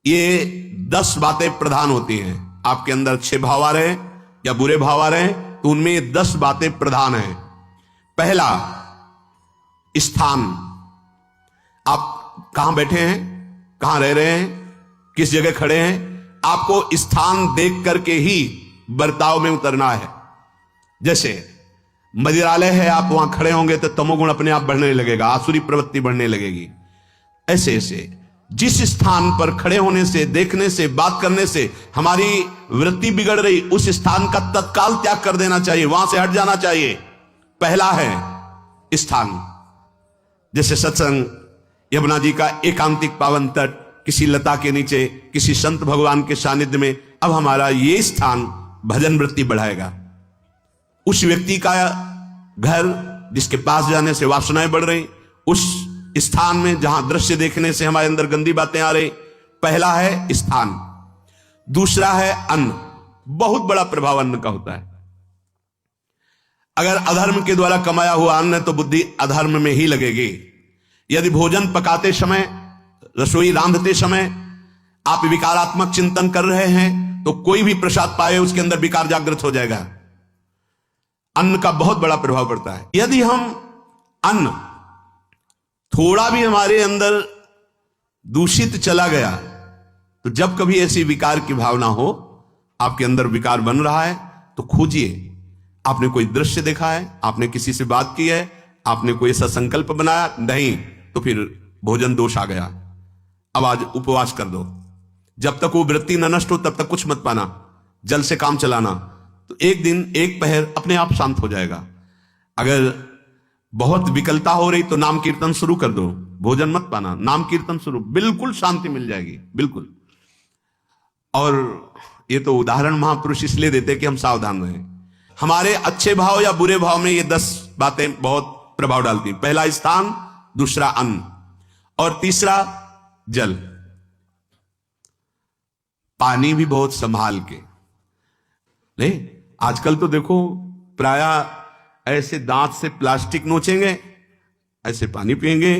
ये 10 बातें प्रधान होती हैं। आपके अंदर अच्छे भाव आ रहे हैं या बुरे भाव आ रहे हैं तो उनमें ये 10 बातें प्रधान हैं। पहला, स्थान। आप कहां बैठे हैं, कहां रह रहे हैं, किस जगह खड़े हैं, आपको स्थान देख करके ही बर्ताव में उतरना है। जैसे मदिरालय है, आप वहां खड़े होंगे तो तमोगुण अपने आप बढ़ने लगेगा, आसुरी प्रवृत्ति बढ़ने लगेगी। ऐसे ऐसे जिस स्थान पर खड़े होने से, देखने से, बात करने से हमारी वृत्ति बिगड़ रही, उस स्थान का तत्काल त्याग कर देना चाहिए, वहां से हट जाना चाहिए। पहला है स्थान। जैसे सत्संग, यमुना जी का एकांतिक पावन तट, किसी लता के नीचे, किसी संत भगवान के सानिध्य में, अब हमारा ये स्थान भजन वृत्ति बढ़ाएगा। उस व्यक्ति का घर जिसके पास जाने से वासनाएं बढ़ रही, उस स्थान में जहां दृश्य देखने से हमारे अंदर गंदी बातें आ रही, पहला है स्थान। दूसरा है अन्न। बहुत बड़ा प्रभाव अन्न का होता है। अगर अधर्म के द्वारा कमाया हुआ अन्न है तो बुद्धि अधर्म में ही लगेगी। यदि भोजन पकाते समय, रसोई रांधते समय आप विकारात्मक चिंतन कर रहे हैं तो कोई भी प्रसाद पाए उसके अंदर विकार जागृत हो जाएगा। अन्न का बहुत बड़ा प्रभाव पड़ता है। यदि हम अन्न थोड़ा भी हमारे अंदर दूषित चला गया तो जब कभी ऐसी विकार की भावना हो, आपके अंदर विकार बन रहा है तो खोजिए। आपने कोई दृश्य देखा है, आपने किसी से बात की है, आपने कोई ऐसा संकल्प बनाया, नहीं तो फिर भोजन दोष आ गया। अब आज उपवास कर दो, जब तक वो वृत्ति न नष्ट हो तब तक कुछ मत पाना, जल से काम चलाना, तो एक दिन एक पहर अपने आप शांत हो जाएगा। अगर बहुत विकलता हो रही तो नाम कीर्तन शुरू कर दो, भोजन मत पाना, नाम कीर्तन शुरू, बिल्कुल शांति मिल जाएगी, बिल्कुल। और ये तो उदाहरण महापुरुष इसलिए देते कि हम सावधान रहें। हमारे अच्छे भाव या बुरे भाव में ये 10 बातें बहुत प्रभाव डालती हैं। पहला स्थान, दूसरा अन्न, और तीसरा जल। पानी भी बहुत संभाल के नहीं। आजकल तो देखो प्रायः ऐसे दांत से प्लास्टिक नोचेंगे, ऐसे पानी पिएंगे,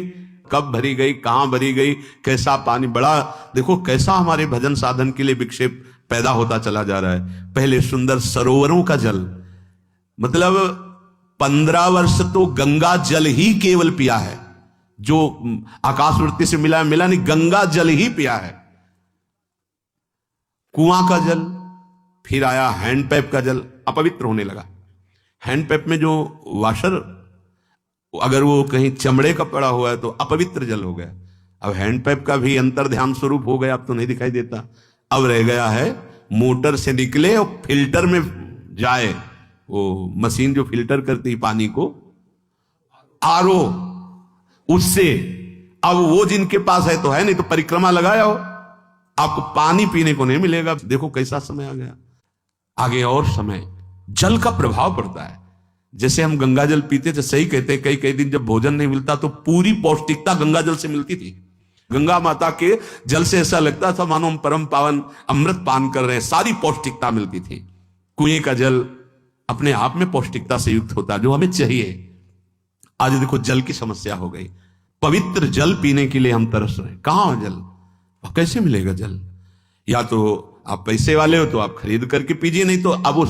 कब भरी गई, कहां भरी गई, कैसा पानी, बड़ा देखो कैसा हमारे भजन साधन के लिए विक्षेप पैदा होता चला जा रहा है। पहले सुंदर सरोवरों का जल, मतलब 15 वर्ष तो गंगा जल ही केवल पिया है, जो आकाशवृत्ति से मिला नहीं, गंगा जल ही पिया है। कुआं का जल, फिर आया हैंडपैप का जल, अपवित्र होने लगा। हैंडपैप में जो वाशर, अगर वो कहीं चमड़े का पड़ा हुआ है तो अपवित्र जल हो गया। अब हैंडपैप का भी अंतर ध्यान स्वरूप हो गया, अब तो नहीं दिखाई देता। अब रह गया है मोटर से निकले और फिल्टर में जाए, वो मशीन जो फिल्टर करती है पानी को, आरओ, उससे। अब वो जिनके पास है तो है, नहीं तो परिक्रमा लगाया हो, आपको पानी पीने को नहीं मिलेगा। देखो कैसा समय आ गया। आगे और समय, जल का प्रभाव पड़ता है। जैसे हम गंगा जल पीते थे, सही कहते हैं, कई दिन जब भोजन नहीं मिलता तो पूरी पौष्टिकता गंगा जल से मिलती थी। गंगा माता के जल से ऐसा लगता था मानो हम परम पावन अमृत पान कर रहे हैं, सारी पौष्टिकता मिलती थी। कुएं का जल अपने आप में पौष्टिकता से युक्त होता, जो हमें चाहिए। आज देखो जल की समस्या हो गई। पवित्र जल पीने के लिए हम तरस रहे हैं, कहां जल, और कैसे मिलेगा जल? या तो आप पैसे वाले हो तो आप खरीद करके पीजिए, नहीं तो अब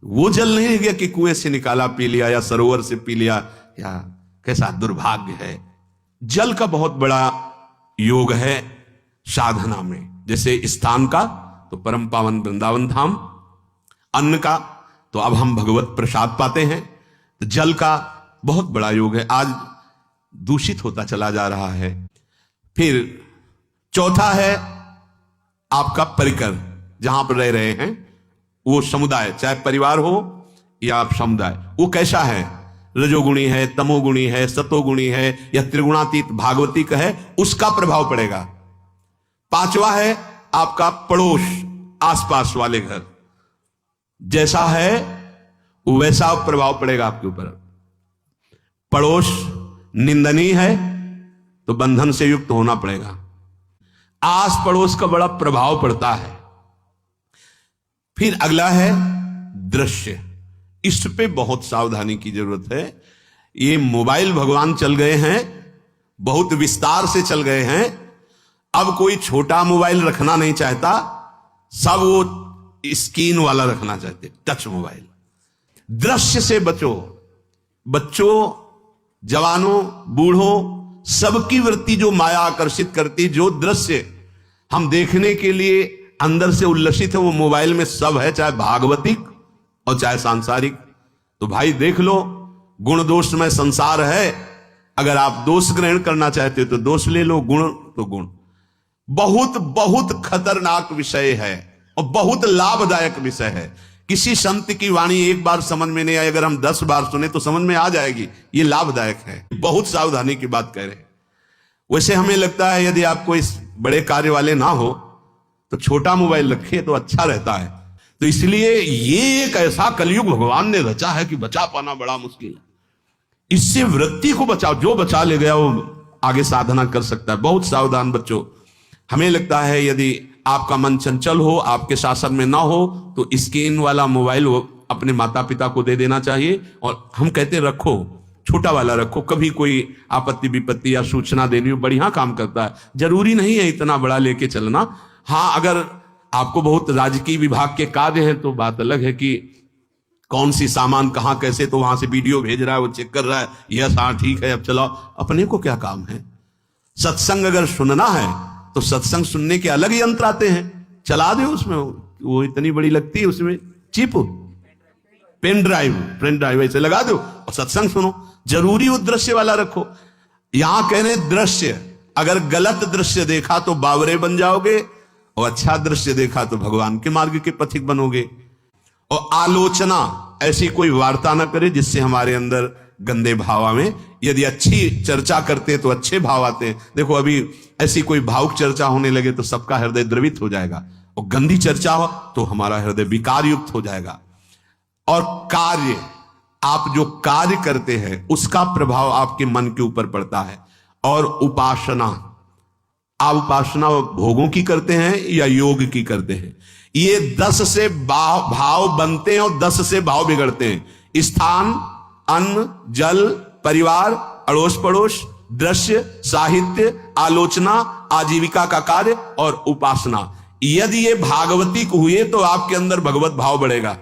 वो जल नहीं रह गया कि कुएं से निकाला पी लिया या सरोवर से पी लिया, या कैसा दुर्भाग्य है। जल का बहुत बड़ा योग है साधना में। जैसे स्थान का तो परम पावन वृंदावन धाम, अन्न का तो अब हम भगवत प्रसाद पाते हैं, तो जल का बहुत बड़ा योग है। आज दूषित होता चला जा रहा है। फिर चौथा है आपका परिकर, जहां पर रह रहे हैं वो समुदाय, चाहे परिवार हो या आप समुदाय, वो कैसा है, रजोगुणी है, तमोगुणी है, सतोगुणी है या त्रिगुणातीत भागवतिक है, उसका प्रभाव पड़ेगा। पांचवा है आपका पड़ोस, आसपास वाले घर, जैसा है वैसा प्रभाव पड़ेगा आपके ऊपर। पड़ोस निंदनीय है तो बंधन से युक्त होना पड़ेगा। आस पड़ोस का बड़ा प्रभाव पड़ता है। फिर अगला है दृश्य, इस पे बहुत सावधानी की जरूरत है। ये मोबाइल भगवान चल गए हैं, बहुत विस्तार से चल गए हैं। अब कोई छोटा मोबाइल रखना नहीं चाहता, सब वो स्क्रीन वाला रखना चाहते, टच मोबाइल। दृश्य से बचो। बच्चों, जवानों, बूढ़ों, सबकी वृत्ति जो माया आकर्षित करती, जो दृश्य हम देखने के लिए अंदर से उल्लसित है, वो मोबाइल में सब है, चाहे भागवतिक और चाहे सांसारिक। तो भाई देख लो, गुण दोष में संसार है। अगर आप दोष ग्रहण करना चाहते हो तो दोष ले लो, गुण तो गुण। बहुत बहुत खतरनाक विषय है और बहुत लाभदायक विषय है। किसी संत की वाणी एक बार समझ में नहीं आई, अगर हम 10 बार सुने तो समझ में आ जाएगी। ये लाभदायक है, बहुत सावधानी की बात कह रहे हैं। वैसे हमें लगता है यदि आपको इस बड़े कार्य वाले ना हो तो छोटा मोबाइल रखे तो अच्छा रहता है। तो इसलिए ये एक ऐसा कलयुग भगवान ने रचा है कि बचा पाना बड़ा मुश्किल है। इससे वृत्ति को बचाओ, जो बचा ले गया वो आगे साधना कर सकता है। बहुत सावधान बच्चों। हमें लगता है यदि आपका मन चंचल हो, आपके शासन में ना हो, तो स्क्रीन वाला मोबाइल वो अपने माता पिता को दे देना चाहिए। और हम कहते रखो, छोटा वाला रखो, कभी कोई आपत्ति विपत्ति या सूचना देनी हो, बढ़िया काम करता है। जरूरी नहीं है इतना बड़ा लेके चलना। हाँ, अगर आपको बहुत राजकीय विभाग के कार्य हैं तो बात अलग है कि कौन सी सामान कहां कैसे, तो वहां से वीडियो भेज रहा है, वो चेक कर रहा है, यस हाँ ठीक है अब चलाओ। अपने को क्या काम है? सत्संग अगर सुनना है तो सत्संग सुनने के अलग यंत्र आते हैं, चला दो उसमें। वो इतनी बड़ी लगती है, उसमें चिप, पेन ड्राइव ऐसे लगा दो और सत्संग सुनो। जरूरी वो दृश्य वाला रखो। यहां कह रहे दृश्य, अगर गलत दृश्य देखा तो बावरे बन जाओगे और अच्छा दृश्य देखा तो भगवान के मार्ग के पथिक बनोगे। और आलोचना, ऐसी कोई वार्ता ना करे जिससे हमारे अंदर गंदे भाव आवे। यदि अच्छी चर्चा करते हैं तो अच्छे भाव आते हैं। देखो अभी ऐसी कोई भावुक चर्चा होने लगे तो सबका हृदय द्रवित हो जाएगा, और गंदी चर्चा हो तो हमारा हृदय विकार युक्त हो जाएगा। और कार्य, आप जो कार्य करते हैं उसका प्रभाव आपके मन के ऊपर पड़ता है। और उपासना, आप उपासना भोगों की करते हैं या योग की करते हैं? ये 10 से भाव बनते हैं और 10 से भाव बिगड़ते हैं। स्थान, अन्न, जल, परिवार, अड़ोस पड़ोस, दृश्य, साहित्य, आलोचना, आजीविका का कार्य और उपासना। यदि ये भागवतिक हुए तो आपके अंदर भगवत भाव बढ़ेगा।